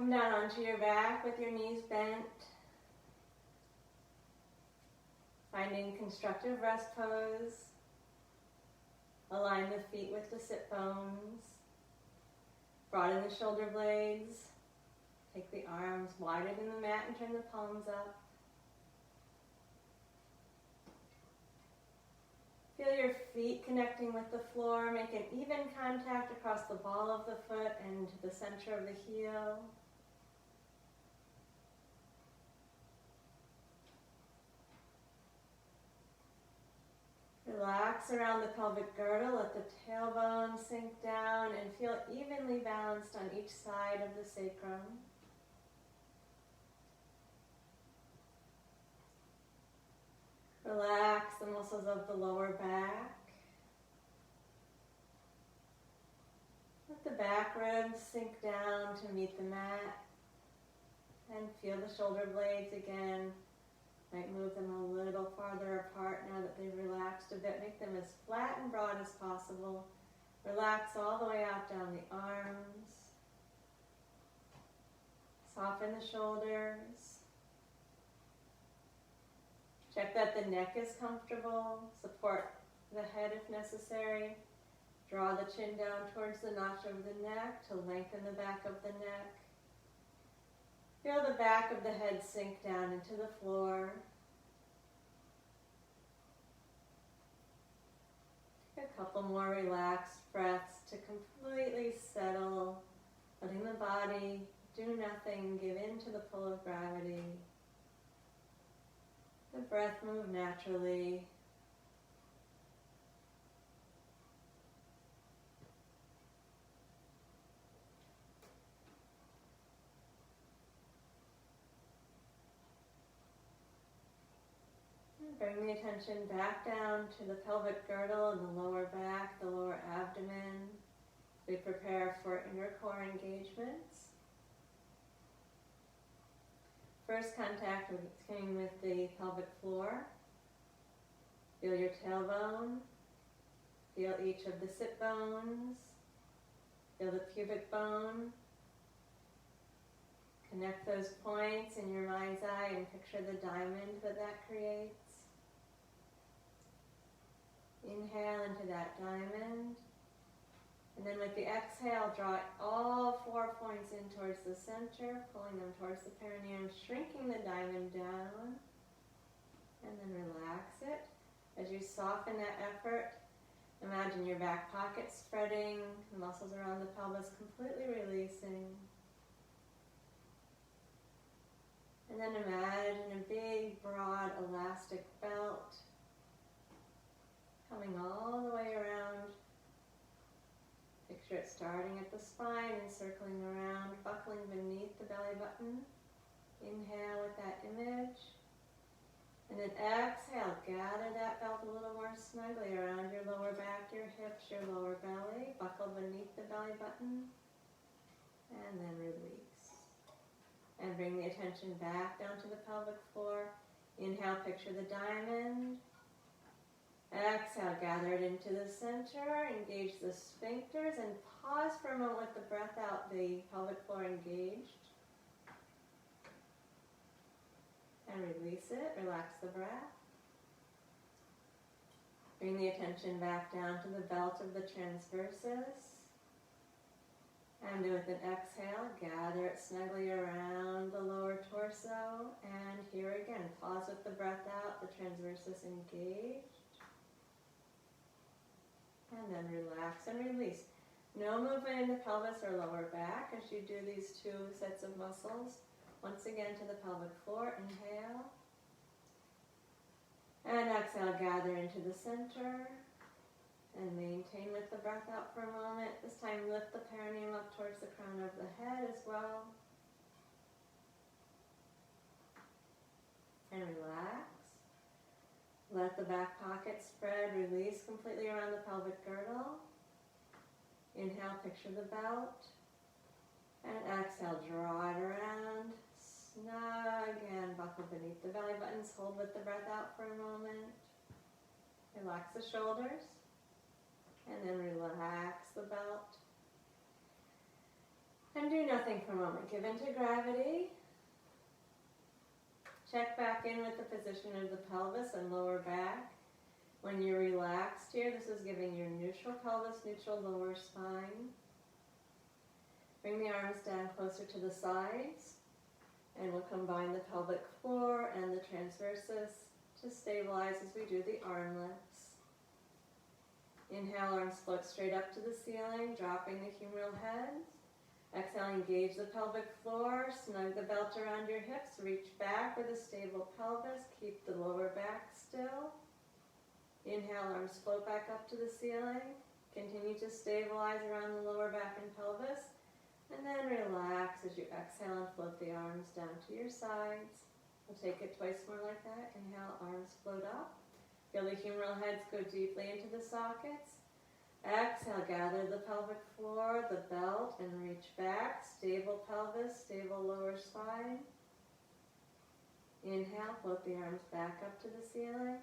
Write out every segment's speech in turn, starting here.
Come down onto your back with your knees bent. Finding constructive rest pose. Align the feet with the sit bones. Broaden the shoulder blades. Take the arms wider than the mat and turn the palms up. Feel your feet connecting with the floor. Make an even contact across the ball of the foot and the center of the heel. Relax around the pelvic girdle, let the tailbone sink down and feel evenly balanced on each side of the sacrum. Relax the muscles of the lower back. Let the back ribs sink down to meet the mat and feel the shoulder blades again. Might move them a little farther apart now that they've relaxed a bit. Make them as flat and broad as possible. Relax all the way out down the arms. Soften the shoulders. Check that the neck is comfortable. Support the head if necessary. Draw the chin down towards the notch of the neck to lengthen the back of the neck. Feel the back of the head sink down into the floor. Take a couple more relaxed breaths to completely settle, letting the body do nothing, give in to the pull of gravity. The breath move naturally. Bring the attention back down to the pelvic girdle and the lower back, the lower abdomen. We prepare for inner core engagements. First contact came with the pelvic floor. Feel your tailbone. Feel each of the sit bones. Feel the pubic bone. Connect those points in your mind's eye and picture the diamond that creates. Inhale into that diamond. And then with the exhale, draw all 4 points in towards the center, pulling them towards the perineum, shrinking the diamond down. And then relax it. As you soften that effort, imagine your back pocket spreading, the muscles around the pelvis completely releasing. And then imagine a big, broad, elastic belt coming all the way around. Picture it starting at the spine and circling around, buckling beneath the belly button. Inhale with that image. And then exhale, gather that belt a little more snugly around your lower back, your hips, your lower belly. Buckle beneath the belly button. And then release. And bring the attention back down to the pelvic floor. Inhale, picture the diamond. Exhale, gather it into the center, engage the sphincters, and pause for a moment with the breath out, the pelvic floor engaged. And release it, relax the breath. Bring the attention back down to the belt of the transversus. And with an exhale, gather it snugly around the lower torso. And here again, pause with the breath out, the transversus engaged. And then relax and release. No movement in the pelvis or lower back as you do these 2 sets of muscles. Once again to the pelvic floor, inhale. And exhale, gather into the center. And maintain with the breath out for a moment. This time lift the perineum up towards the crown of the head as well. And relax. Let the back pocket spread, release completely around the pelvic girdle. Inhale, picture the belt. And exhale, draw it around. Snug and buckle beneath the belly buttons. Hold with the breath out for a moment. Relax the shoulders. And then relax the belt. And do nothing for a moment. Give into gravity. Check back in with the position of the pelvis and lower back. When you're relaxed here, this is giving your neutral pelvis, neutral lower spine. Bring the arms down closer to the sides, and we'll combine the pelvic floor and the transversus to stabilize as we do the arm lifts. Inhale, arms float straight up to the ceiling, dropping the humeral heads. Exhale, engage the pelvic floor, snug the belt around your hips, reach back with a stable pelvis, keep the lower back still. Inhale, arms float back up to the ceiling, continue to stabilize around the lower back and pelvis, and then relax as you exhale and float the arms down to your sides. We'll take it twice more like that. Inhale, arms float up. Feel the humeral heads go deeply into the sockets. Exhale, gather the pelvic floor, the belt, and reach back. Stable pelvis, stable lower spine. Inhale, float the arms back up to the ceiling.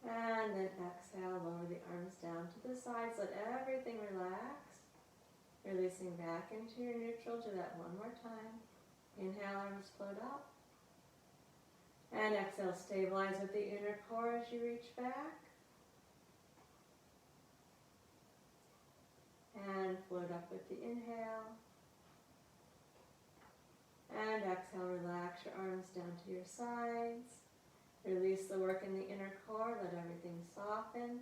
And then exhale, lower the arms down to the sides. Let everything relax. Releasing back into your neutral. Do that one more time. Inhale, arms float up. And exhale, stabilize with the inner core as you reach back. And float up with the inhale. And exhale, relax your arms down to your sides. Release the work in the inner core. Let everything soften.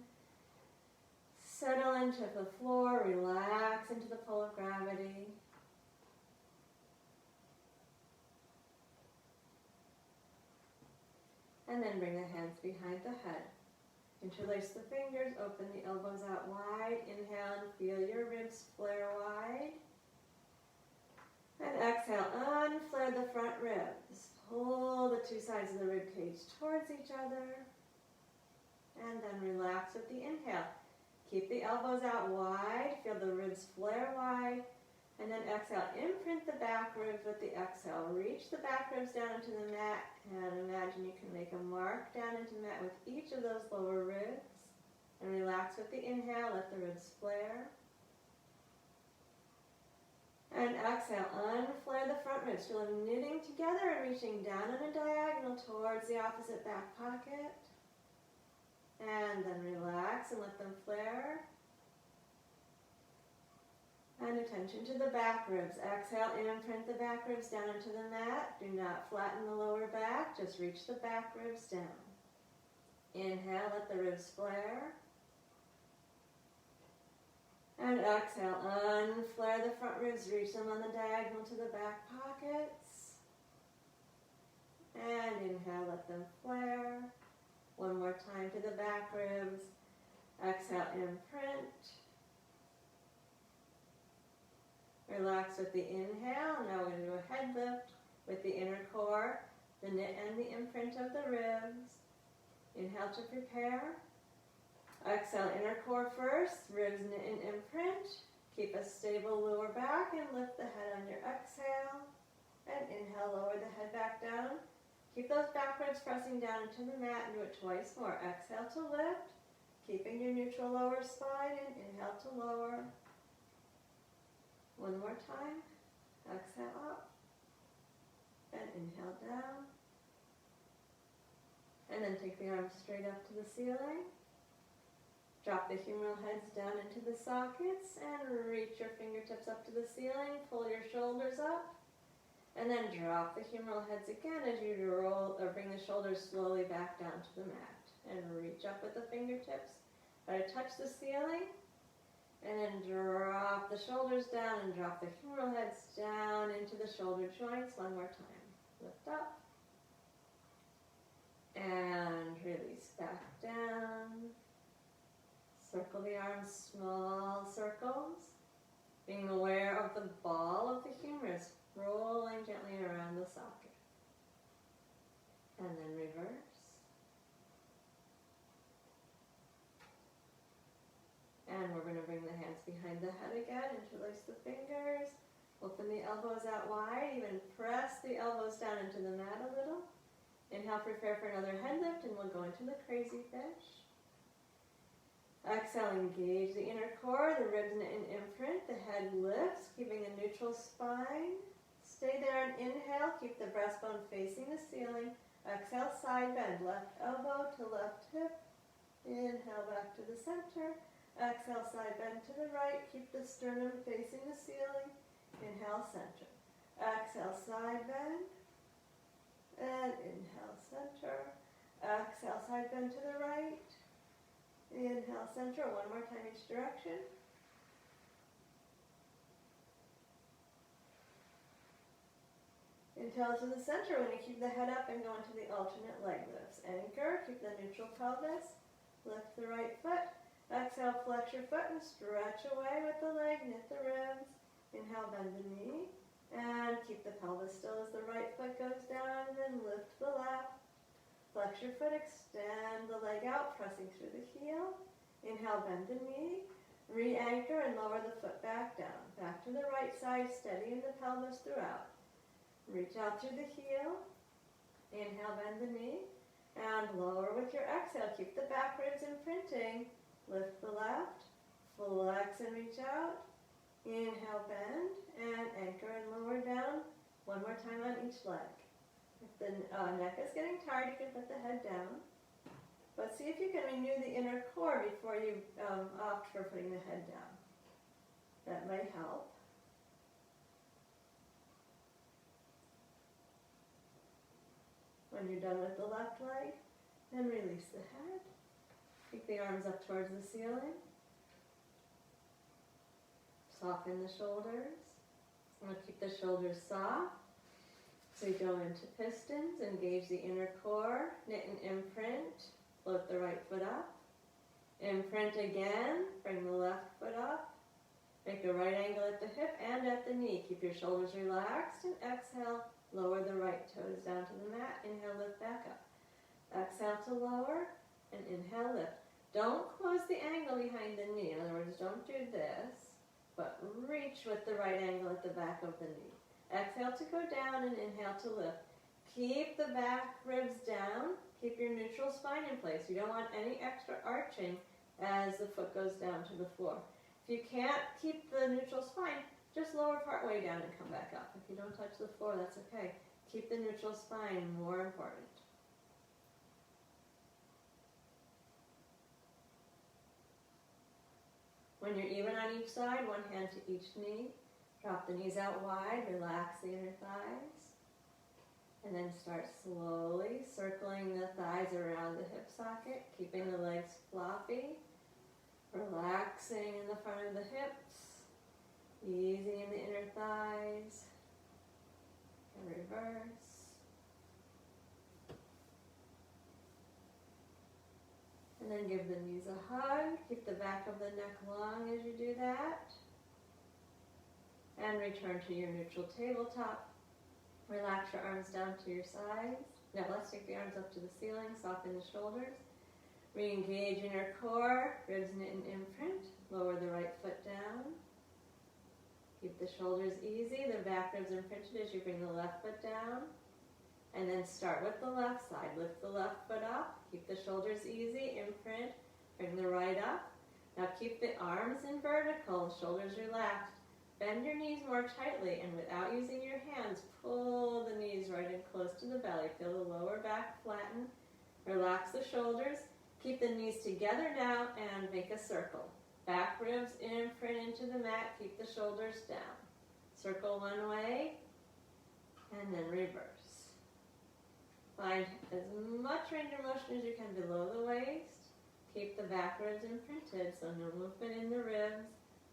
Settle into the floor. Relax into the pull of gravity. And then bring the hands behind the head. Interlace the fingers, open the elbows out wide. Inhale and feel your ribs flare wide. And exhale, unflare the front ribs. Pull the two sides of the rib cage towards each other. And then relax with the inhale. Keep the elbows out wide. Feel the ribs flare wide. And then exhale, imprint the back ribs with the exhale. Reach the back ribs down into the mat, and imagine you can make a mark down into the mat with each of those lower ribs. And relax with the inhale, let the ribs flare. And exhale, unflare the front ribs. Feel them knitting together and reaching down on a diagonal towards the opposite back pocket. And then relax and let them flare. And attention to the back ribs. Exhale, imprint the back ribs down into the mat. Do not flatten the lower back, just reach the back ribs down. Inhale, let the ribs flare. And exhale, unflare the front ribs, reach them on the diagonal to the back pockets. And inhale, let them flare. One more time to the back ribs. Exhale, imprint. Relax with the inhale. Now we're going to do a head lift with the inner core, the knit and the imprint of the ribs. Inhale to prepare. Exhale, inner core first, ribs knit and imprint. Keep a stable lower back and lift the head on your exhale. And inhale, lower the head back down. Keep those back ribs pressing down into the mat and do it twice more. Exhale to lift, keeping your neutral lower spine, and inhale to lower. One more time. Exhale up. And inhale down. And then take the arms straight up to the ceiling. Drop the humeral heads down into the sockets and reach your fingertips up to the ceiling. Pull your shoulders up. And then drop the humeral heads again as you roll or bring the shoulders slowly back down to the mat. And reach up with the fingertips. Try to touch the ceiling. And then drop the shoulders down and drop the humeral heads down into the shoulder joints. One more time. Lift up. And release back down. Circle the arms, small circles. Being aware of the ball of the humerus rolling gently around the socket. And then reverse. And we're going to bring the hands behind the head again. Interlace the fingers. Open the elbows out wide. Even press the elbows down into the mat a little. Inhale, prepare for another head lift, and we'll go into the crazy fish. Exhale, engage the inner core, the ribs knit and imprint, the head lifts, keeping a neutral spine. Stay there and inhale, keep the breastbone facing the ceiling. Exhale, side bend, left elbow to left hip. Inhale back to the center. Exhale, side bend to the right, keep the sternum facing the ceiling. Inhale, center. Exhale, side bend. And inhale, center. Exhale, side bend to the right. Inhale, center. One more time each direction. Inhale to the center when you keep the head up and go into the alternate leg lifts. Anchor, keep the neutral pelvis. Lift the right foot. Exhale, flex your foot and stretch away with the leg. Knit the ribs. Inhale, bend the knee. And keep the pelvis still as the right foot goes down. And then lift the left. Flex your foot, extend the leg out, pressing through the heel. Inhale, bend the knee. Re-anchor and lower the foot back down. Back to the right side, steadying the pelvis throughout. Reach out through the heel. Inhale, bend the knee. And lower with your exhale. Keep the back ribs imprinting. Lift the left. Flex and reach out. Inhale, bend. And anchor and lower down. One more time on each leg. If the neck is getting tired, you can put the head down. But see if you can renew the inner core before you opt for putting the head down. That might help. When you're done with the left leg, then release the head. Take the arms up towards the ceiling. Soften the shoulders. I'm going to keep the shoulders soft. So you go into pistons, engage the inner core, knit and imprint, float the right foot up. Imprint again, bring the left foot up. Make a right angle at the hip and at the knee. Keep your shoulders relaxed and exhale. Lower the right toes down to the mat. Inhale, lift back up. Exhale to lower and inhale, lift. Don't close the angle behind the knee. In other words, don't do this, but reach with the right angle at the back of the knee. Exhale to go down and inhale to lift. Keep the back ribs down. Keep your neutral spine in place. You don't want any extra arching as the foot goes down to the floor. If you can't keep the neutral spine, just lower part way down and come back up. If you don't touch the floor, that's okay. Keep the neutral spine, more important. When you're even on each side, one hand to each knee. Drop the knees out wide, relax the inner thighs. And then start slowly circling the thighs around the hip socket, keeping the legs floppy. Relaxing in the front of the hips. Easing in the inner thighs. And reverse. And then give the knees a hug. Keep the back of the neck long as you do that. And return to your neutral tabletop. Relax your arms down to your sides. Now let's take the arms up to the ceiling, soften the shoulders. Re-engage inner core, ribs knit and imprint. Lower the right foot down. Keep the shoulders easy, the back ribs imprinted as you bring the left foot down. And then start with the left side. Lift the left foot up. Keep the shoulders easy, imprint. Bring the right up. Now keep the arms in vertical, shoulders relaxed. Bend your knees more tightly, and without using your hands, pull the knees right in close to the belly. Feel the lower back flatten. Relax the shoulders. Keep the knees together now and make a circle. Back ribs imprint into the mat. Keep the shoulders down. Circle one way, and then reverse. Find as much range of motion as you can below the waist. Keep the back ribs imprinted, so no movement in the ribs.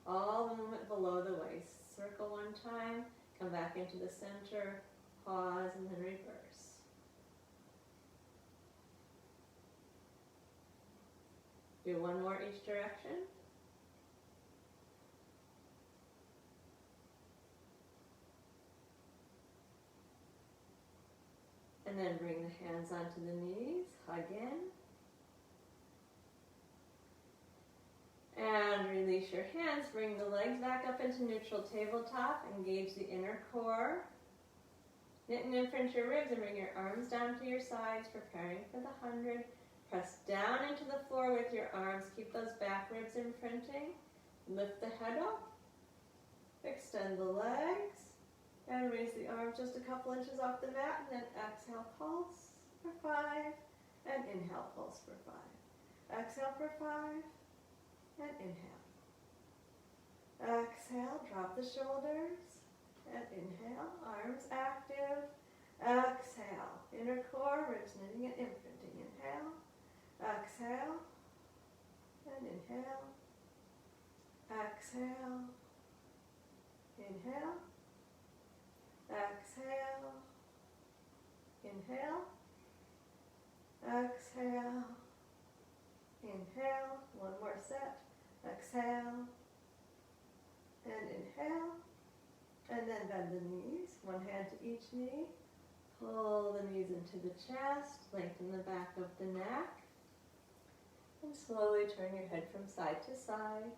All the movement below the waist. Circle one time, come back into the center, pause, and then reverse. Do one more each direction. And then bring the hands onto the knees, hug in. And release your hands, bring the legs back up into neutral tabletop, engage the inner core. Knit and imprint your ribs and bring your arms down to your sides, preparing for the 100. Press down into the floor with your arms. Keep those back ribs imprinting. Lift the head up. Extend the legs. And raise the arms just a couple inches off the mat. And then exhale, pulse for 5. And inhale, pulse for 5. Exhale for 5. And inhale. Exhale, drop the shoulders. And inhale, arms active. Exhale, inner core, ribs knitting and imprinting. Inhale. Exhale. And inhale. Exhale. Inhale. Exhale. Inhale. Exhale. Inhale. One more set. Exhale. And inhale. And then bend the knees. One hand to each knee. Pull the knees into the chest. Lengthen the back of the neck. And slowly turn your head from side to side.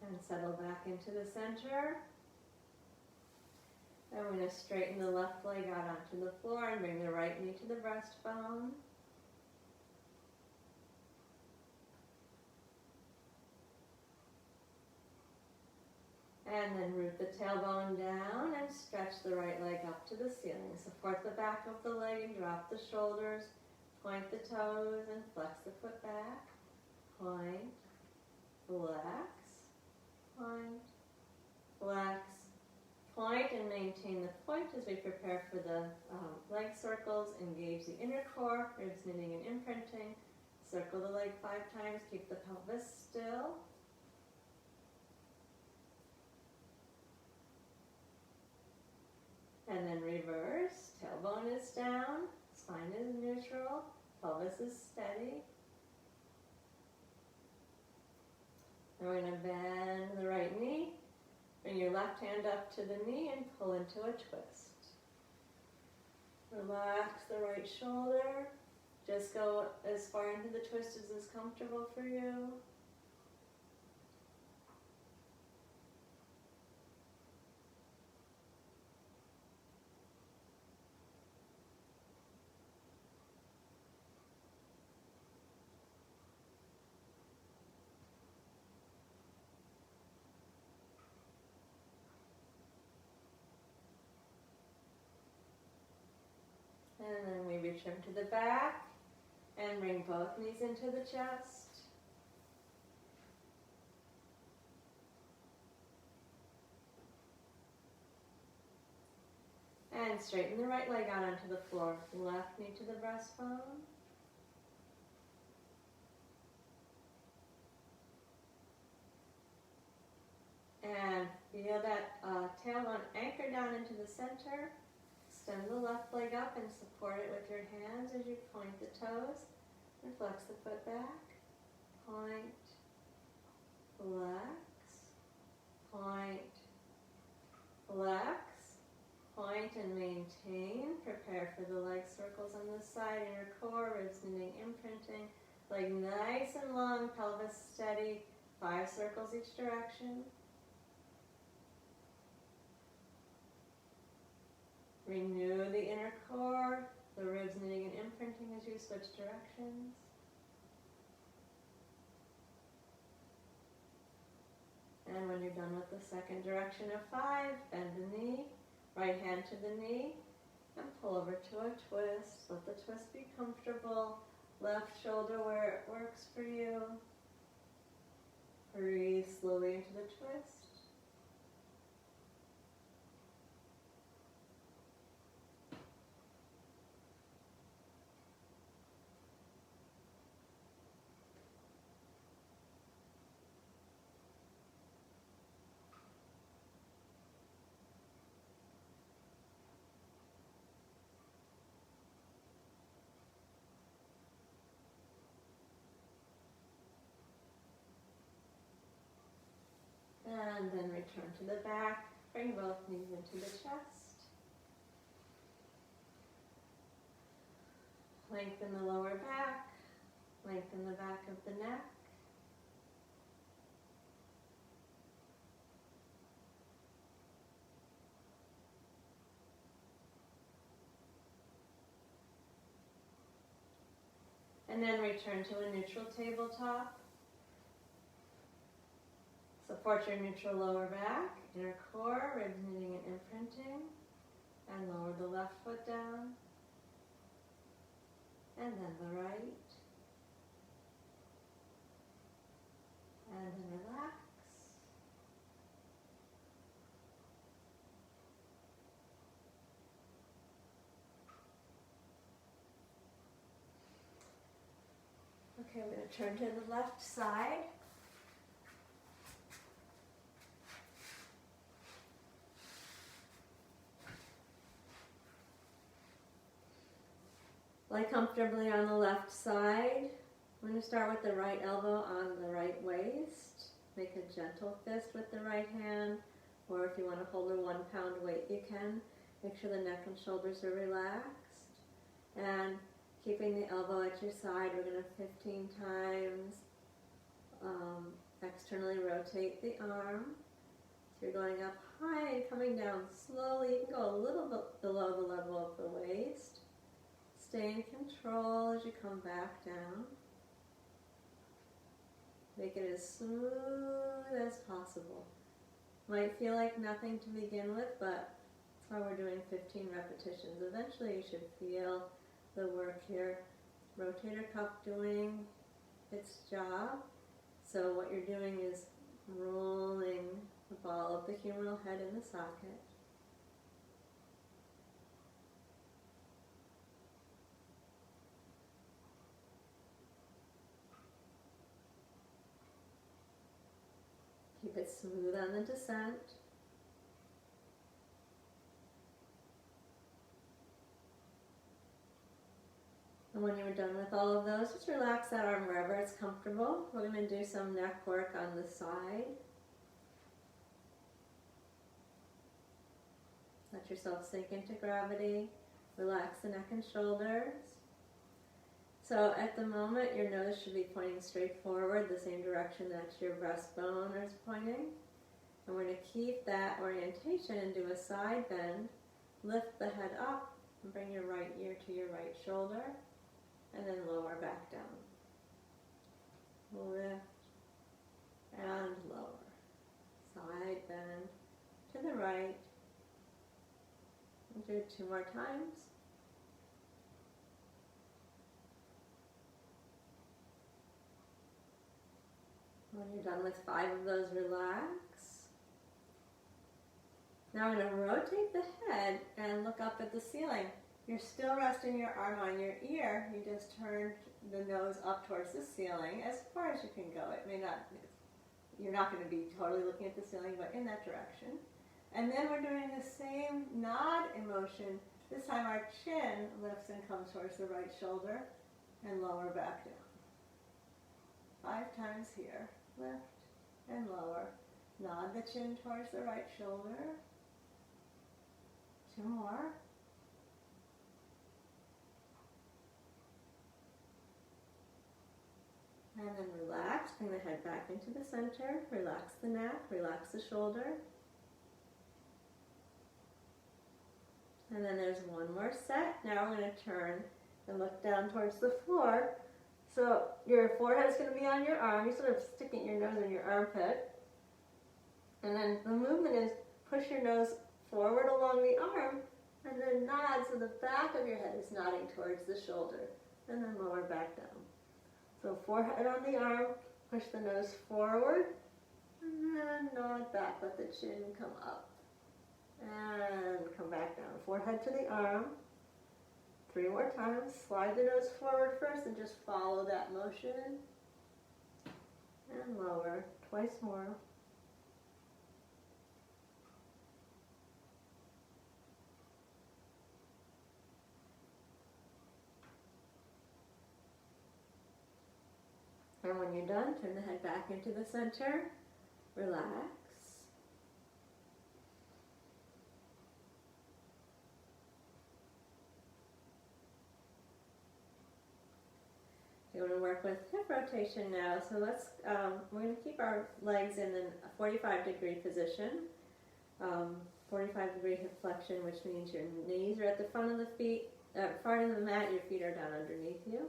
And settle back into the center. And we're going to straighten the left leg out onto the floor and bring the right knee to the breastbone. And then root the tailbone down and stretch the right leg up to the ceiling. Support the back of the leg and drop the shoulders. Point the toes and flex the foot back. Point, flex, point, flex, point, and maintain the point as we prepare for the leg circles. Engage the inner core, ribs knitting and imprinting. Circle the leg 5 times. Keep the pelvis still. And then reverse. Tailbone is down. Spine is neutral. Pelvis is steady. And we're going to bend the right knee. Bring your left hand up to the knee and pull into a twist. Relax the right shoulder. Just go as far into the twist as is comfortable for you. And then we return to the back and bring both knees into the chest. And straighten the right leg out onto the floor. Left knee to the breastbone. And feel that tailbone anchor down into the center. Extend the left leg up and support it with your hands as you point the toes and flex the foot back. Point, flex, point, flex, point and maintain. Prepare for the leg circles on the side, inner core, ribs knitting, imprinting. Leg nice and long, pelvis steady. 5 circles each direction. Renew the inner core, the ribs knitting and imprinting as you switch directions. And when you're done with the second direction of 5, bend the knee, right hand to the knee, and pull over to a twist. Let the twist be comfortable. Left shoulder where it works for you. Breathe slowly into the twist. And then return to the back. Bring both knees into the chest. Lengthen the lower back. Lengthen the back of the neck. And then return to a neutral tabletop. Support your neutral lower back, inner core, ribs knitting and imprinting. And lower the left foot down. And then the right. And then relax. Okay, I'm going to turn to the left side. Lie comfortably on the left side. I'm going to start with the right elbow on the right waist. Make a gentle fist with the right hand, or if you want to hold a 1 pound weight, you can. Make sure the neck and shoulders are relaxed. And keeping the elbow at your side, we're going to 15 times externally rotate the arm. So you're going up high and coming down slowly. You can go a little bit below the level of the waist. Stay in control as you come back down. Make it as smooth as possible. Might feel like nothing to begin with, but that's why we're doing 15 repetitions. Eventually you should feel the work here. Rotator cuff doing its job. So what you're doing is rolling the ball of the humeral head in the socket. Keep it smooth on the descent. And when you're done with all of those, just relax that arm wherever it's comfortable. We're going to do some neck work on the side. Let yourself sink into gravity. Relax the neck and shoulders. So at the moment, your nose should be pointing straight forward, the same direction that your breastbone is pointing. And we're going to keep that orientation and do a side bend. Lift the head up and bring your right ear to your right shoulder. And then lower back down. Lift and lower. Side bend to the right. And do it 2 more times. When you're done with 5 of those, relax. Now I'm going to rotate the head and look up at the ceiling. You're still resting your arm on your ear. You just turned the nose up towards the ceiling as far as you can go. It may not, you're not going to be totally looking at the ceiling, but in that direction. And then we're doing the same nod emotion. This time our chin lifts and comes towards the right shoulder and lower back down. 5 times here. Lift and lower. Nod the chin towards the right shoulder. 2 more. And then relax, bring the head back into the center, relax the neck, relax the shoulder. And then there's 1 more set. Now we're going to turn and look down towards the floor. So your forehead is going to be on your arm. You're sort of sticking your nose in your armpit. And then the movement is push your nose forward along the arm and then nod so the back of your head is nodding towards the shoulder. And then lower back down. So forehead on the arm, push the nose forward, and then nod back, let the chin come up. And come back down. Forehead to the arm. 3 more times. Slide the nose forward first and just follow that motion. And lower. 2 more. And when you're done, turn the head back into the center. Relax. You're going to work with hip rotation now. So let's, we're going to keep our legs in a 45-degree position. 45-degree hip flexion, which means your knees are at the front of the feet, front of the mat, your feet are down underneath you.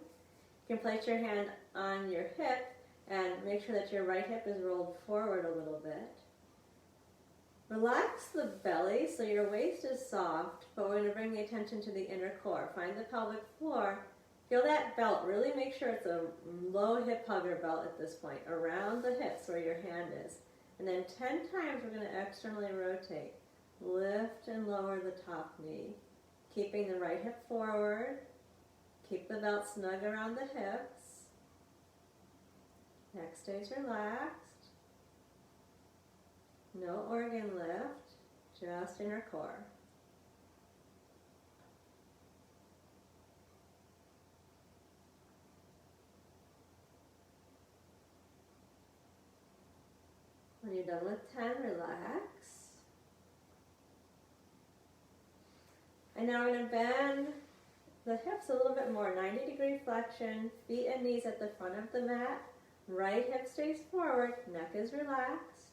You can place your hand on your hip and make sure that your right hip is rolled forward a little bit. Relax the belly so your waist is soft, but we're going to bring the attention to the inner core. Find the pelvic floor. Feel that belt. Really make sure it's a low hip hugger belt at this point, around the hips where your hand is. And then 10 times we're going to externally rotate. Lift and lower the top knee. Keeping the right hip forward. Keep the belt snug around the hips. Neck stays relaxed. No organ lift, just inner core. When you're done with 10, relax. And now we're going to bend the hips a little bit more, 90-degree flexion, feet and knees at the front of the mat. Right hip stays forward, neck is relaxed.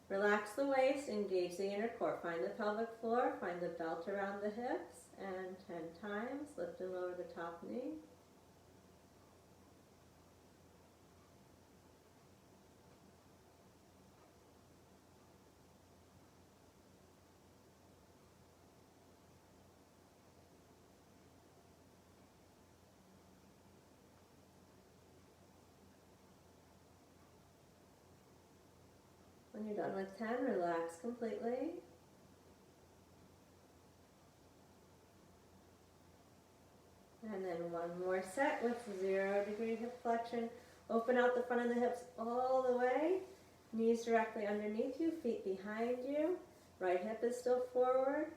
Relax the waist, engage the inner core. Find the pelvic floor, find the belt around the hips, and 10 times, lift and lower the top knee. When you're done with 10, relax completely. And then one more set with 0-degree hip flexion. Open out the front of the hips all the way. Knees directly underneath you, feet behind you. Right hip is still forward.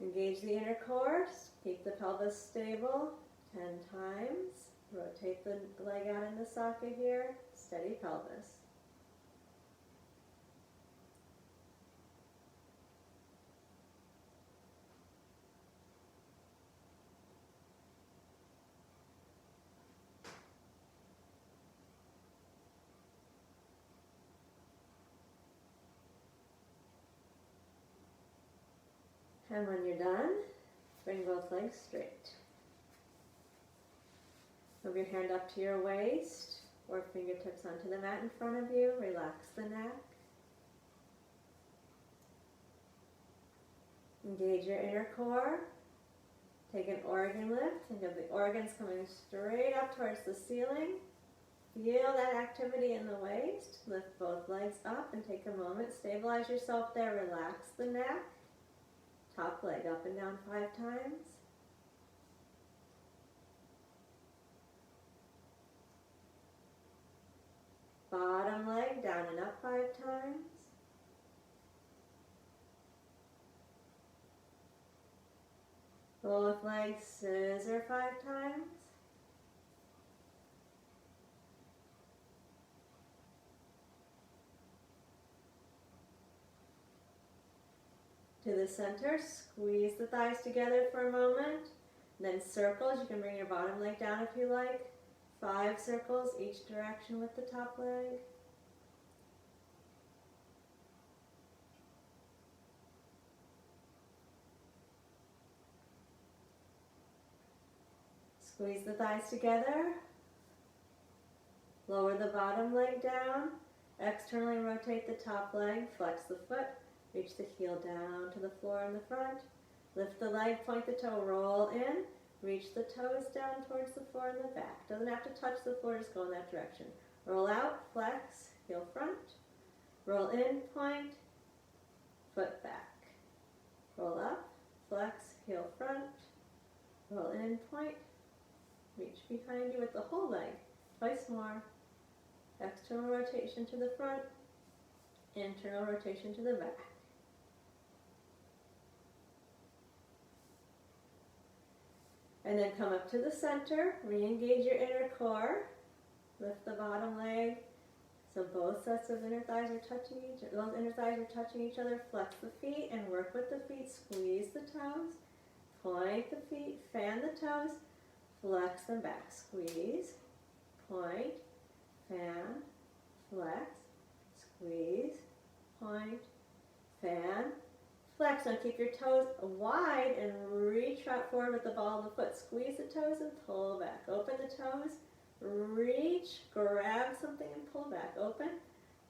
Engage the inner core. Keep the pelvis stable. 10 times. Rotate the leg out in the socket here. Steady pelvis. And when you're done, bring both legs straight. Move your hand up to your waist or fingertips onto the mat in front of you. Relax the neck. Engage your inner core. Take an organ lift. Think of the organs coming straight up towards the ceiling. Feel that activity in the waist. Lift both legs up and take a moment. Stabilize yourself there. Relax the neck. Top leg up and down 5 times. Bottom leg down and up 5 times. Both legs scissor 5 times. To the center, squeeze the thighs together for a moment. And then circles, you can bring your bottom leg down if you like. 5 circles each direction with the top leg. Squeeze the thighs together. Lower the bottom leg down. Externally rotate the top leg. Flex the foot. Reach the heel down to the floor in the front. Lift the leg, point the toe, roll in. Reach the toes down towards the floor in the back. Doesn't have to touch the floor, just go in that direction. Roll out, flex, heel front. Roll in, point, foot back. Roll up, flex, heel front. Roll in, point. Reach behind you with the whole leg. Twice more. External rotation to the front. Internal rotation to the back. And then come up to the center, re-engage your inner core, lift the bottom leg, so both sets of inner thighs are touching each other, flex the feet and work with the feet, squeeze the toes, point the feet, fan the toes, flex them back, squeeze, point, fan, flex, squeeze, point, fan, flex. Now keep your toes wide and reach out forward with the ball of the foot. Squeeze the toes and pull back. Open the toes, reach, grab something and pull back. Open,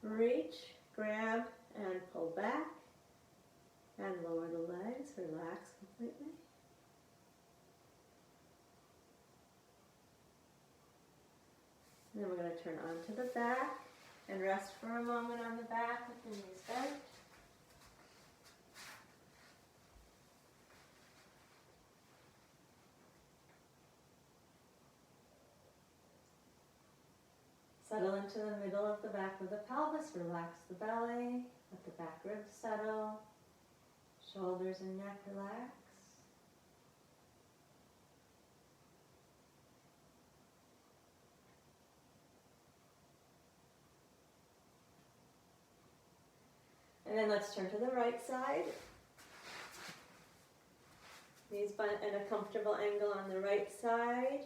reach, grab, and pull back. And lower the legs, relax completely. And then we're going to turn onto the back and rest for a moment on the back with the knees bent. Settle into the middle of the back of the pelvis, relax the belly, let the back ribs settle, shoulders and neck relax. And then let's turn to the right side. Knees bent at a comfortable angle on the right side.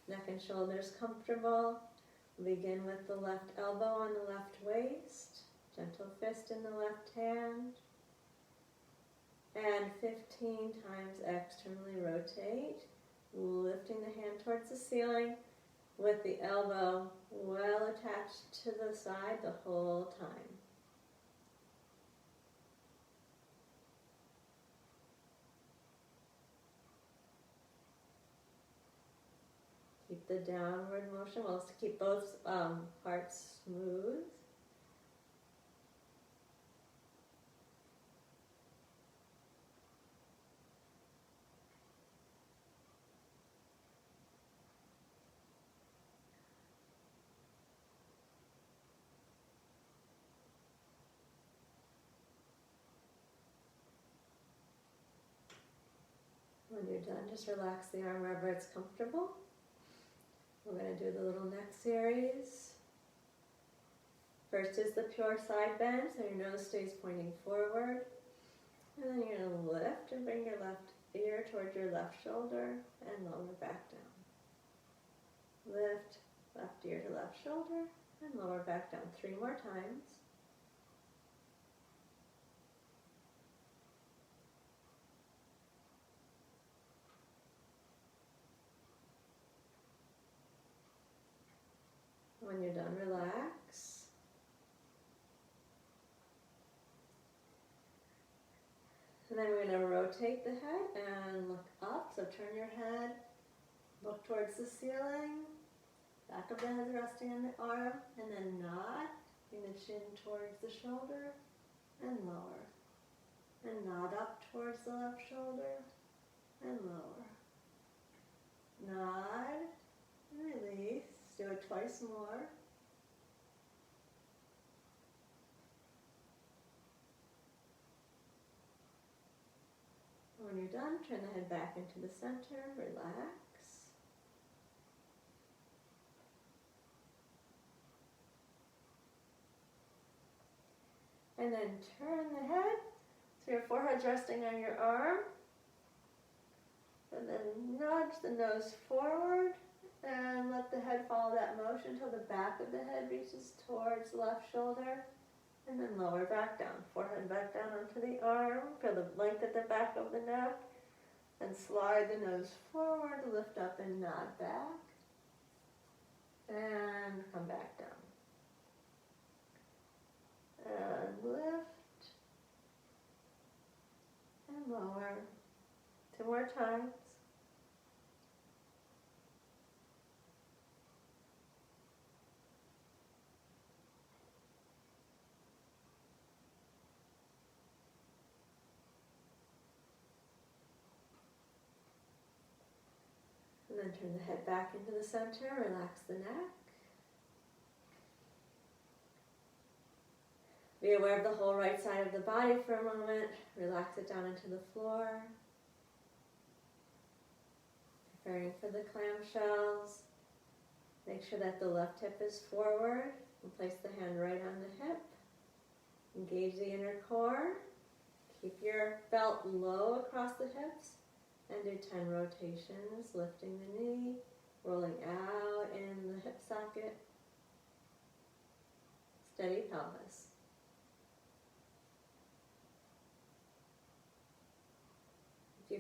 Neck and shoulders comfortable. Begin with the left elbow on the left waist. Gentle fist in the left hand. And 15 times externally rotate. Lifting the hand towards the ceiling with the elbow well attached to the side the whole time. Keep the downward motion. We'll keep both parts smooth. When you're done, just relax the arm wherever it's comfortable. We're going to do the little neck series. First is the pure side bend, so your nose stays pointing forward. And then you're going to lift and bring your left ear towards your left shoulder and lower back down. Lift, left ear to left shoulder, and lower back down 3 more times. When you're done, relax. And then we're going to rotate the head and look up. So turn your head, look towards the ceiling. Back of the head resting on the arm. And then nod. Bring the chin towards the shoulder and lower. And nod up towards the left shoulder and lower. Nod and release. Do it twice more. When you're done, turn the head back into the center, relax. And then turn the head so your forehead's resting on your arm. And then nudge the nose forward. And let the head follow that motion until the back of the head reaches towards the left shoulder. And then lower back down. Forehead back down onto the arm. Feel the length at the back of the neck. And slide the nose forward, lift up and nod back. And come back down. And lift. And lower. 2 more times. And then turn the head back into the center, relax the neck. Be aware of the whole right side of the body for a moment. Relax it down into the floor. Preparing for the clamshells. Make sure that the left hip is forward and place the hand right on the hip. Engage the inner core. Keep your belt low across the hips. And do 10 rotations, lifting the knee, rolling out in the hip socket. Steady pelvis.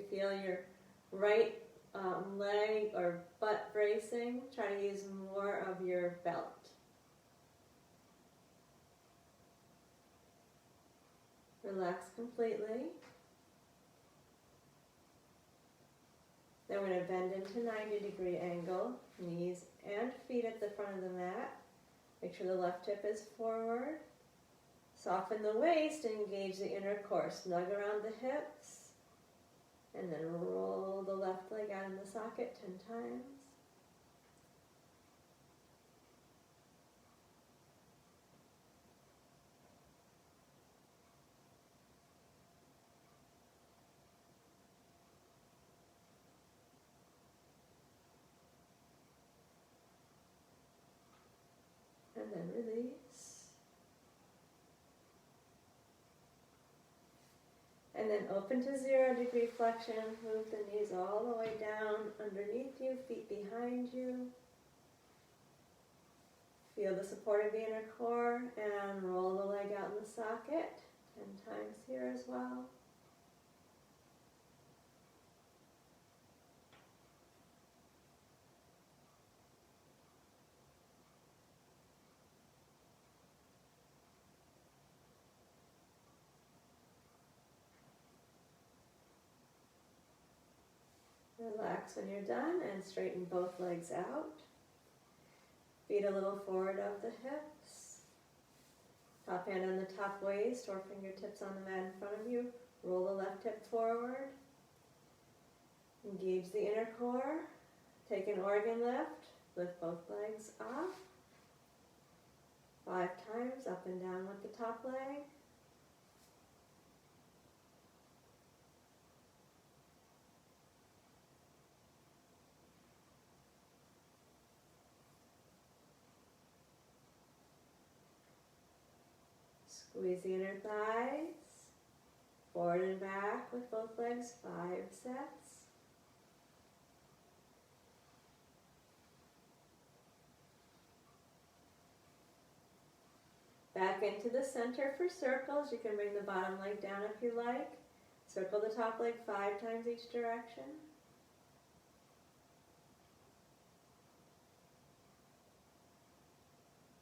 feel your right leg or butt bracing, try to use more of your belt. Relax completely. Then we're going to bend into 90-degree angle, knees and feet at the front of the mat. Make sure the left hip is forward. Soften the waist and engage the inner core. Snug around the hips. And then roll the left leg out in the socket 10 times. And then release. And then open to 0-degree flexion. Move the knees all the way down underneath you, feet behind you. Feel the support of the inner core and roll the leg out in the socket 10 times here as well. Relax when you're done and straighten both legs out. Feet a little forward of the hips. Top hand on the top waist or fingertips on the mat in front of you. Roll the left hip forward. Engage the inner core. Take an organ lift. Lift both legs up. 5 times up and down with the top leg. Squeeze the inner thighs, forward and back with both legs, 5 sets. Back into the center for circles. You can bring the bottom leg down if you like. Circle the top leg 5 times each direction.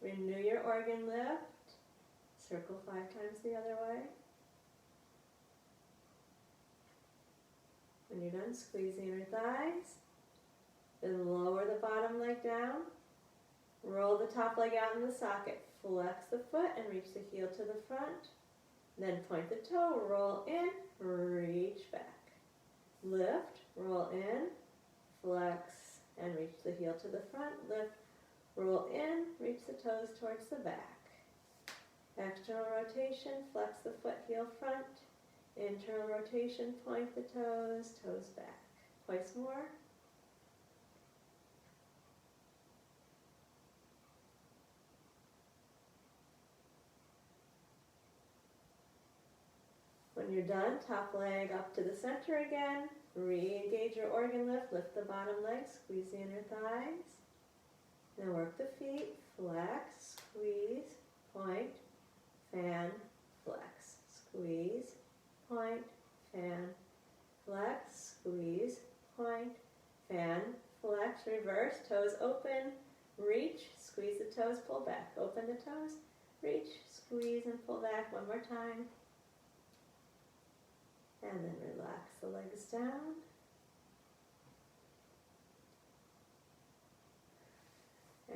Renew your organ lift. Circle 5 times the other way. When you're done, squeeze the inner thighs. Then lower the bottom leg down. Roll the top leg out in the socket. Flex the foot and reach the heel to the front. Then point the toe, roll in, reach back. Lift, roll in, flex, and reach the heel to the front. Lift, roll in, reach the toes towards the back. External rotation, flex the foot, heel front. Internal rotation, point the toes, toes back. Twice more. When you're done, top leg up to the center again. Re-engage your organ lift. Lift the bottom leg, squeeze the inner thighs. Now work the feet, flex, squeeze, point, fan, flex, squeeze, point, fan, flex, squeeze, point, fan, flex, reverse, toes open, reach, squeeze the toes, pull back, open the toes, reach, squeeze and pull back one more time. And then relax the legs down.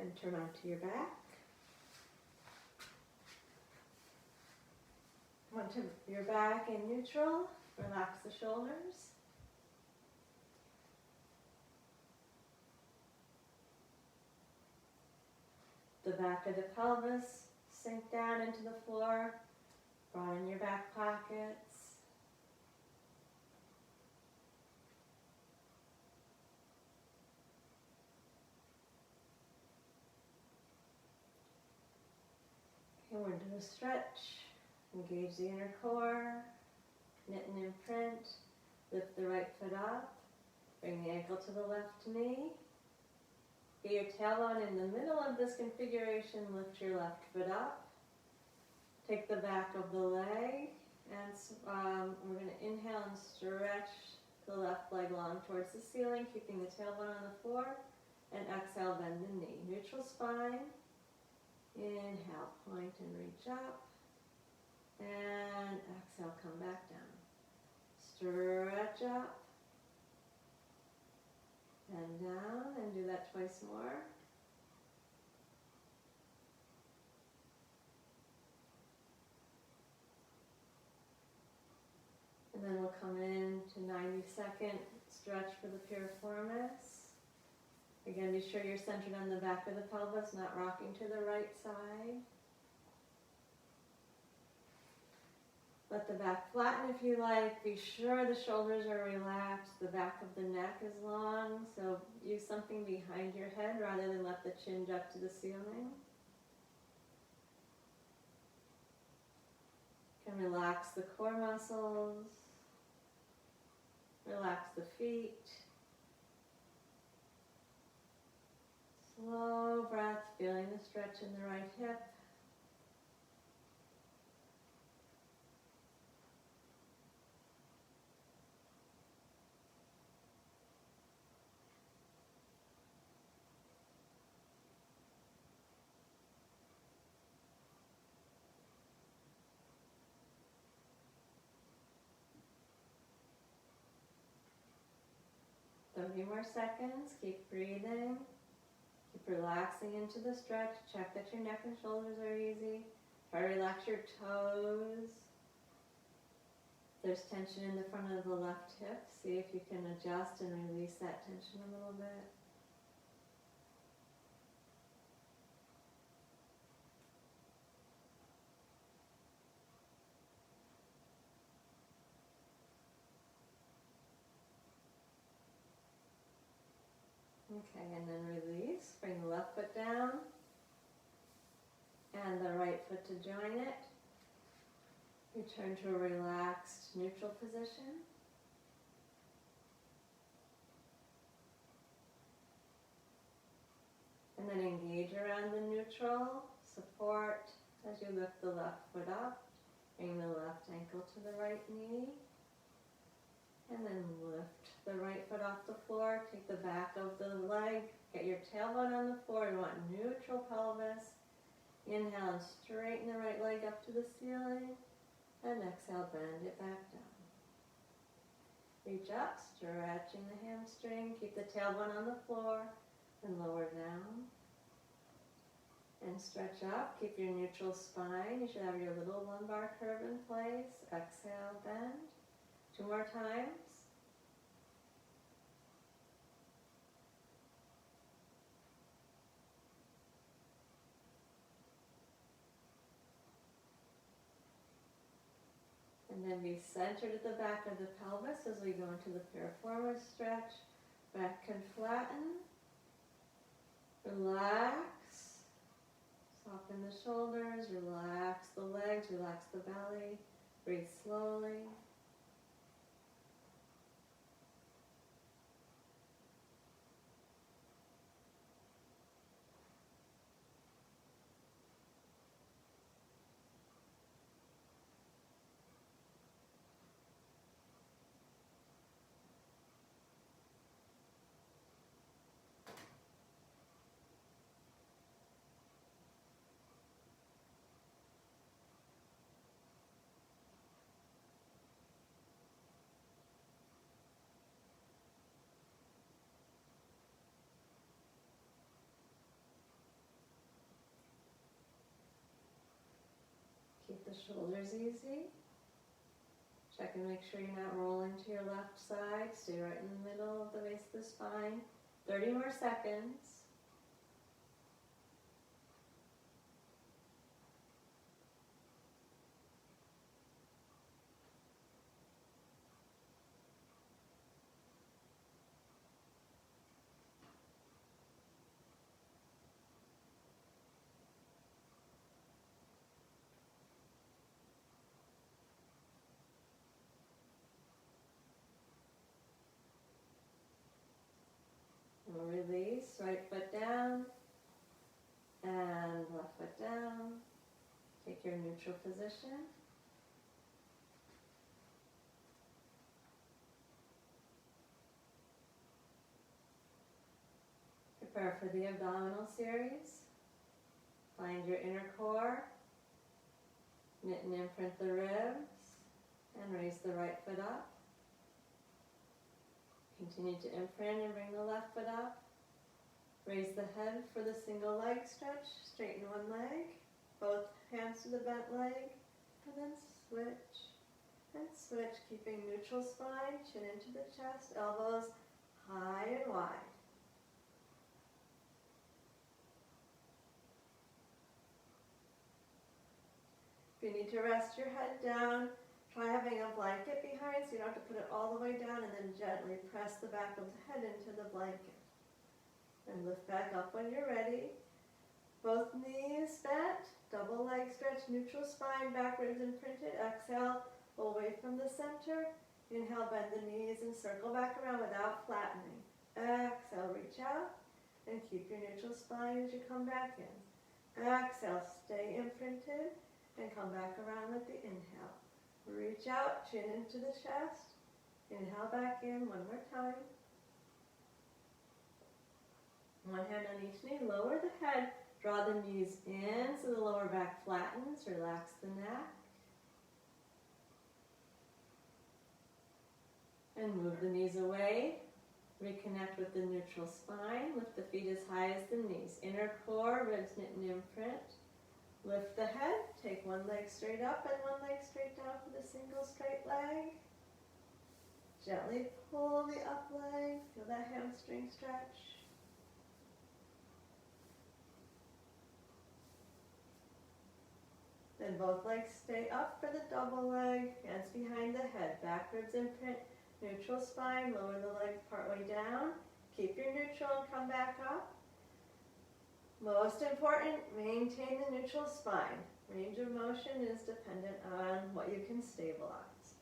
And turn onto your back. Onto your back in neutral. Relax the shoulders. The back of the pelvis sink down into the floor. Broaden your back pockets. Okay, we're going to do a stretch. Engage the inner core. Knit and imprint. Lift the right foot up. Bring the ankle to the left knee. Get your tailbone in the middle of this configuration. Lift your left foot up. Take the back of the leg. And we're going to inhale and stretch the left leg long towards the ceiling, keeping the tailbone on the floor. And exhale, bend the knee. Neutral spine. Inhale, point and reach up. And exhale, come back down. Stretch up. And down, and do that twice more. And then we'll come in to 90-second stretch for the piriformis. Again, be sure you're centered on the back of the pelvis, not rocking to the right side. Let the back flatten if you like. Be sure the shoulders are relaxed. The back of the neck is long, so use something behind your head rather than let the chin jut to the ceiling. You can relax the core muscles. Relax the feet. Slow breath, feeling the stretch in the right hip. A few more seconds. Keep breathing. Keep relaxing into the stretch. Check that your neck and shoulders are easy. Try to relax your toes. There's tension in the front of the left hip. See if you can adjust and release that tension a little bit. Okay, and then release. Bring the left foot down and the right foot to join it. Return to a relaxed neutral position. And then engage around the neutral. Support as you lift the left foot up. Bring the left ankle to the right knee. And then lift the right foot off the floor. Take the back of the leg. Get your tailbone on the floor. You want neutral pelvis. Inhale and straighten the right leg up to the ceiling. And exhale, bend it back down. Reach up, stretching the hamstring. Keep the tailbone on the floor and lower down. And stretch up. Keep your neutral spine. You should have your little lumbar curve in place. Exhale, bend. 2 more times. And then be centered at the back of the pelvis as we go into the piriformis stretch. Back can flatten. Relax. Soften the shoulders. Relax the legs. Relax the belly. Breathe slowly. Keep the shoulders easy. Check and make sure you're not rolling to your left side. Stay right in the middle of the base of the spine. 30 more seconds. And release, right foot down and left foot down. Take your neutral position. Prepare for the abdominal series. Find your inner core. Knit and imprint the ribs. And raise the right foot up. Continue to imprint and bring the left foot up. Raise the head for the single leg stretch. Straighten one leg. Both hands to the bent leg. And then switch. And switch, keeping neutral spine, chin into the chest, elbows high and wide. If you need to rest your head down, try having a blanket behind so you don't have to put it all the way down, and then gently press the back of the head into the blanket. And lift back up when you're ready. Both knees bent, double leg stretch, neutral spine, back ribs imprinted. Exhale, pull away from the center. Inhale, bend the knees and circle back around without flattening. Exhale, reach out and keep your neutral spine as you come back in. Exhale, stay imprinted and come back around with the inhale. Reach out, chin into the chest. Inhale back in one more time. One hand on each knee, lower the head, draw the knees in so the lower back flattens, relax the neck. And move the knees away. Reconnect with the neutral spine. Lift the feet as high as the knees. Inner core, ribs knit and imprint. Lift the head. Take one leg straight up and one leg straight down for the single straight leg. Gently pull the up leg. Feel that hamstring stretch. Then both legs stay up for the double leg. Hands behind the head. Back ribs imprint. Neutral spine, lower the leg partway down. Keep your neutral and come back up. Most important, maintain the neutral spine. Range of motion is dependent on what you can stabilize.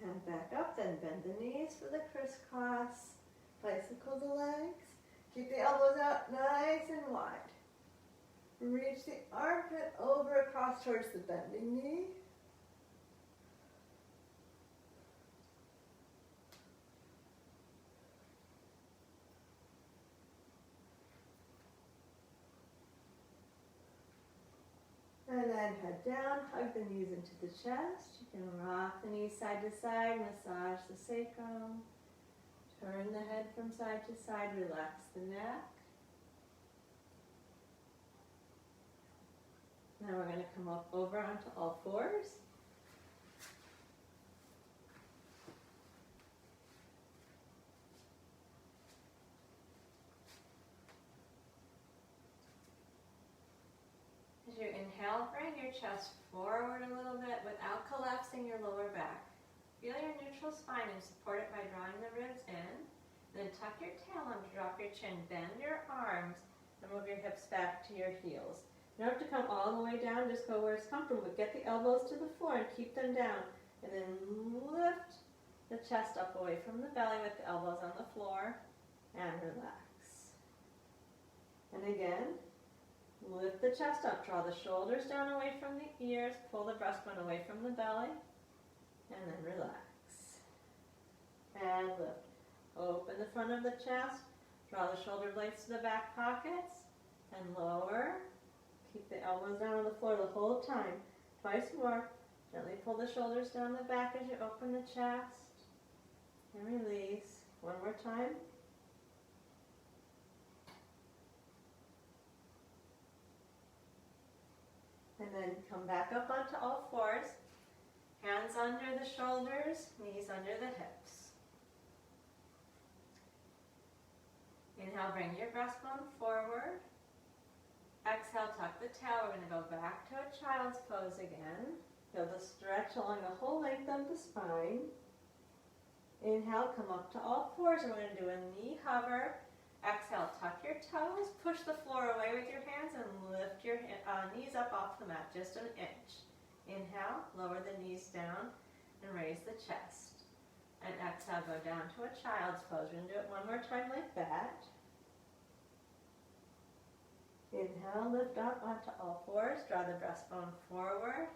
And back up, then bend the knees for the crisscross. Bicycle the legs. Keep the elbows out nice and wide. Reach the armpit over across towards the bending knee. And then head down, hug the knees into the chest. You can rock the knees side to side, massage the sacrum. Turn the head from side to side, relax the neck. Now we're going to come up over onto all fours. As you inhale, bring your chest forward a little bit without collapsing your lower back. Feel your neutral spine and support it by drawing the ribs in. Then tuck your tail under, drop your chin, bend your arms, and move your hips back to your heels. You don't have to come all the way down, just go where it's comfortable, but get the elbows to the floor and keep them down. And then lift the chest up away from the belly with the elbows on the floor and relax. And again, lift the chest up, draw the shoulders down away from the ears, pull the breastbone away from the belly. And then relax. And lift. Open the front of the chest. Draw the shoulder blades to the back pockets. And lower. Keep the elbows down on the floor the whole time. Twice more. Gently pull the shoulders down the back as you open the chest. And release. One more time. And then come back up onto all fours. Hands under the shoulders, knees under the hips. Inhale, bring your breastbone forward. Exhale, tuck the tail. We're going to go back to a child's pose again. Feel the stretch along the whole length of the spine. Inhale, come up to all fours. We're going to do a knee hover. Exhale, tuck your toes. Push the floor away with your hands and lift your knees up off the mat just an inch. Inhale, lower the knees down and raise the chest. And exhale, go down to a child's pose. We're going to do it one more time like that. Inhale, lift up onto all fours, draw the breastbone forward,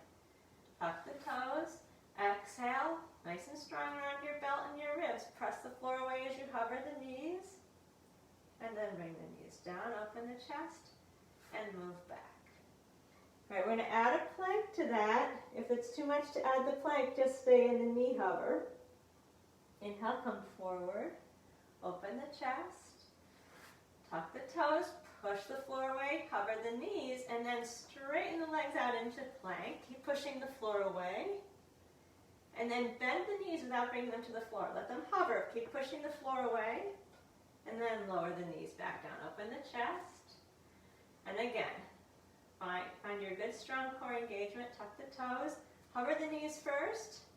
tuck the toes. Exhale, nice and strong around your belt and your ribs. Press the floor away as you hover the knees. And then bring the knees down, open the chest, and move back. All right, we're going to add a plank to that. If it's too much to add the plank, just stay in the knee hover. Inhale, come forward, open the chest, tuck the toes, push the floor away, hover the knees, and then straighten the legs out into plank. Keep pushing the floor away. And then bend the knees without bringing them to the floor. Let them hover. Keep pushing the floor away. And then lower the knees back down. Open the chest. And again, find your good strong core engagement. Tuck the toes. Hover the knees first.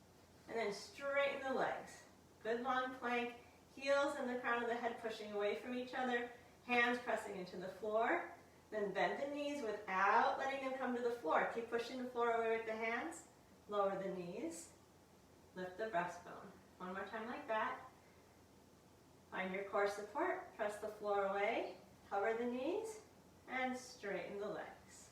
And then straighten the legs. Good long plank. Heels and the crown of the head pushing away from each other. Hands pressing into the floor. Then bend the knees without letting them come to the floor. Keep pushing the floor away with the hands. Lower the knees. Lift the breastbone. One more time like that. Find your core support. Press the floor away. Hover the knees. And straighten the legs.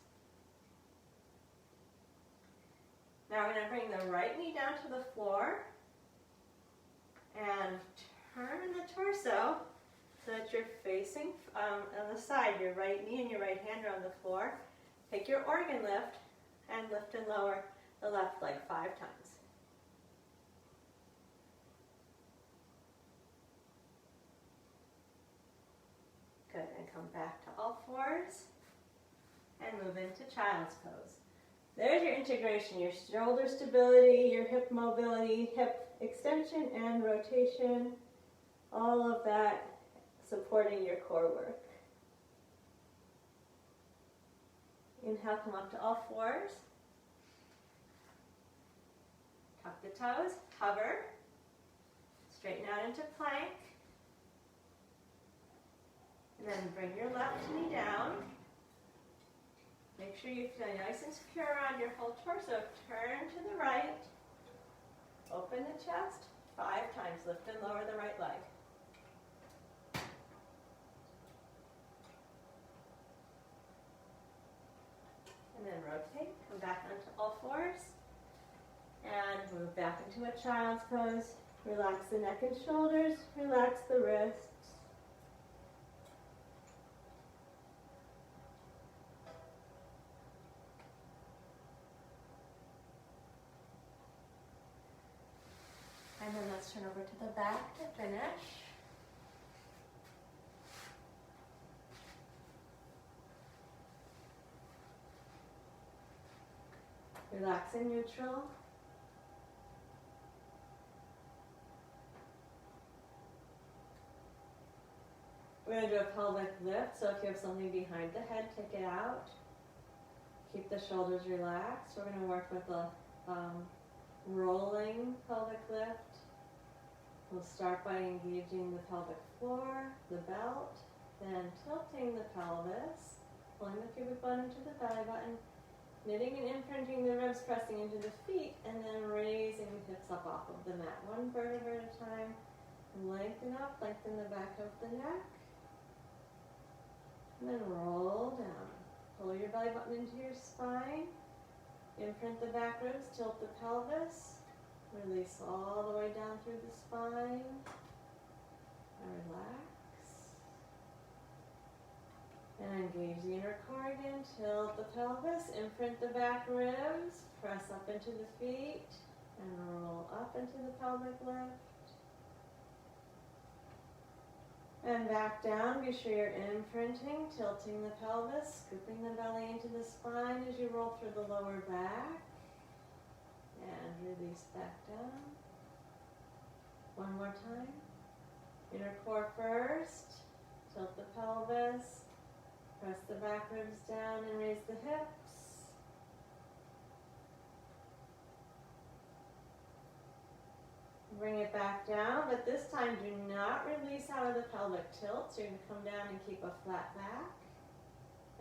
Now we're going to bring the right knee down to the floor. And turn the torso so that you're facing on the side. Your right knee and your right hand are on the floor. Take your organ lift and lift and lower the left leg 5 times. Good, and come back to all fours and move into child's pose. There's your integration, your shoulder stability, your hip mobility, hip extension and rotation, all of that supporting your core work. Inhale, come up to all fours. Tuck the toes, hover, straighten out into plank. And then bring your left knee down. Make sure you feel nice and secure around your whole torso. Turn to the right. Open the chest 5 times. Lift and lower the right leg. And then rotate. Come back onto all fours. And move back into a child's pose. Relax the neck and shoulders. Relax the wrists. And then let's turn over to the back to finish. Relax in neutral. We're going to do a pelvic lift, so if you have something behind the head, take it out. Keep the shoulders relaxed. We're going to work with a rolling pelvic lift. We'll start by engaging the pelvic floor, the belt, then tilting the pelvis, pulling the pubic bone into the belly button, knitting and imprinting the ribs, pressing into the feet, and then raising the hips up off of the mat. 1 vertebra at a time. Lengthen up, lengthen the back of the neck. And then roll down. Pull your belly button into your spine. Imprint the back ribs, tilt the pelvis. Release all the way down through the spine. And relax. And engage the inner core again. Tilt the pelvis. Imprint the back ribs. Press up into the feet. And roll up into the pelvic lift. And back down. Be sure you're imprinting, tilting the pelvis, scooping the belly into the spine as you roll through the lower back. And release back down. 1 more time. Inner core first. Tilt the pelvis. Press the back ribs down and raise the hips. Bring it back down, but this time do not release out of the pelvic tilt. So you're going to come down and keep a flat back.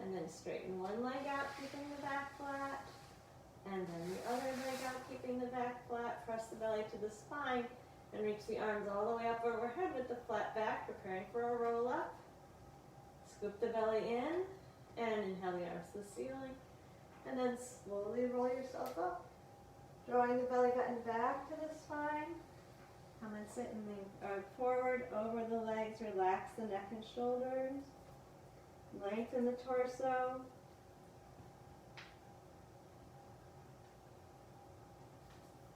And then straighten one leg out, keeping the back flat. And then the other leg out, keeping the back flat. Press the belly to the spine and reach the arms all the way up overhead with the flat back, preparing for a roll up. Scoop the belly in And inhale the arms to the ceiling. And then slowly roll yourself up, drawing the belly button back to the spine. Come and sit in the forward over the legs. Relax the neck and shoulders. Lengthen the torso.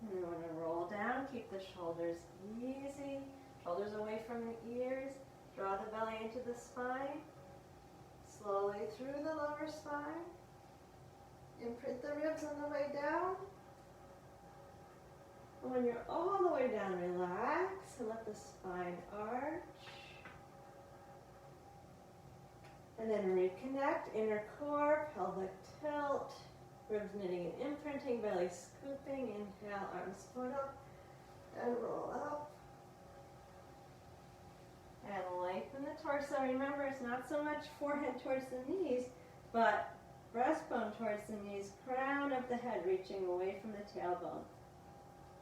And then we're going to roll down. Keep the shoulders easy. Shoulders away from the ears. Draw the belly into the spine. Slowly through the lower spine. Imprint the ribs on the way down. And when you're all the way down, relax and let the spine arch. And then reconnect, inner core, pelvic tilt, ribs knitting and imprinting, belly scooping. Inhale, arms foot up and roll up. And lengthen the torso. Remember, it's not so much forehead towards the knees, but breastbone towards the knees, crown of the head reaching away from the tailbone.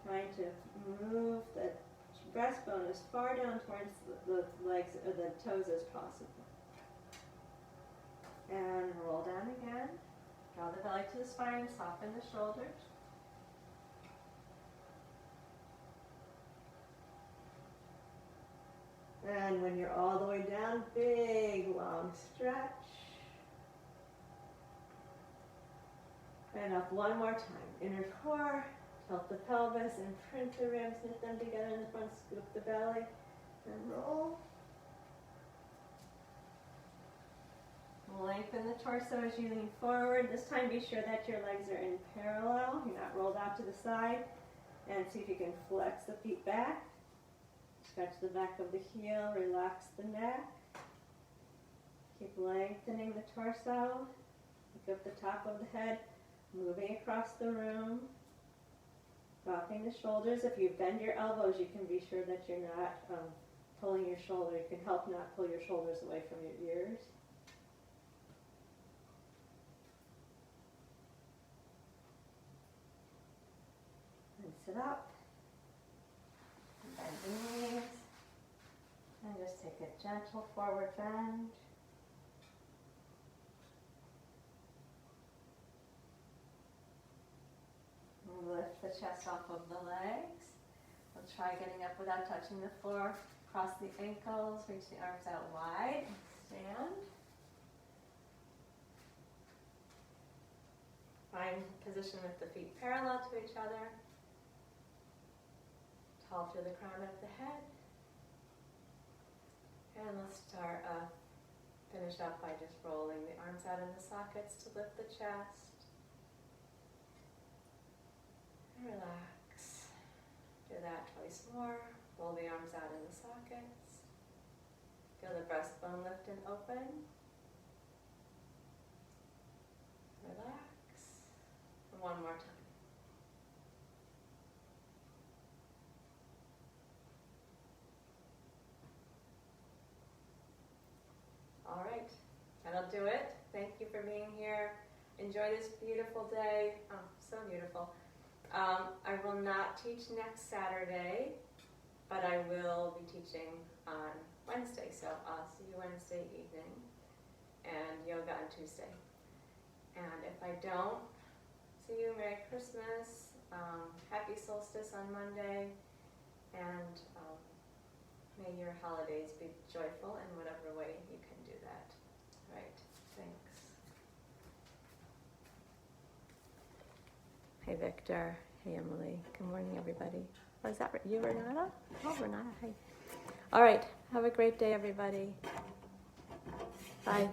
Trying to move the breastbone as far down towards the legs or the toes as possible. And roll down again. Draw the belly to the spine, soften the shoulders. And when you're all the way down, big long stretch. And up one more time. Inner core, tilt the pelvis, imprint the ribs, knit them together in the front, scoop the belly, and roll. Lengthen the torso as you lean forward. This time be sure that your legs are in parallel. You're not rolled out to the side. And see if you can flex the feet back. Stretch the back of the heel, relax the neck. Keep lengthening the torso. Look up the top of the head, moving across the room. Dropping the shoulders. If you bend your elbows, you can be sure that you're not pulling your shoulder. You can help not pull your shoulders away from your ears. And sit up. Bend the knees. And just take a gentle forward bend. Lift the chest off of the legs. We'll try getting up without touching the floor. Cross the ankles, reach the arms out wide, stand. Find position with the feet parallel to each other. Tall through the crown of the head. And let's finish up by just rolling the arms out in the sockets to lift the chest. Relax. Do that twice more. Roll the arms out in the sockets. Feel the breastbone lift and open. Relax. And one more time. All right, that'll do it. Thank you for being here. Enjoy this beautiful day. Oh, so beautiful. I will not teach next Saturday, but I will be teaching on Wednesday. So I'll see you Wednesday evening and yoga on Tuesday. And if I don't see you, Merry Christmas, Happy Solstice on Monday, and may your holidays be joyful in whatever way you can do that. All right, thanks. Hey, Victor. Hey, Emily. Good morning, everybody. Oh, is that you, Renata? Oh, Renata, hey. All right, have a great day, everybody. Bye.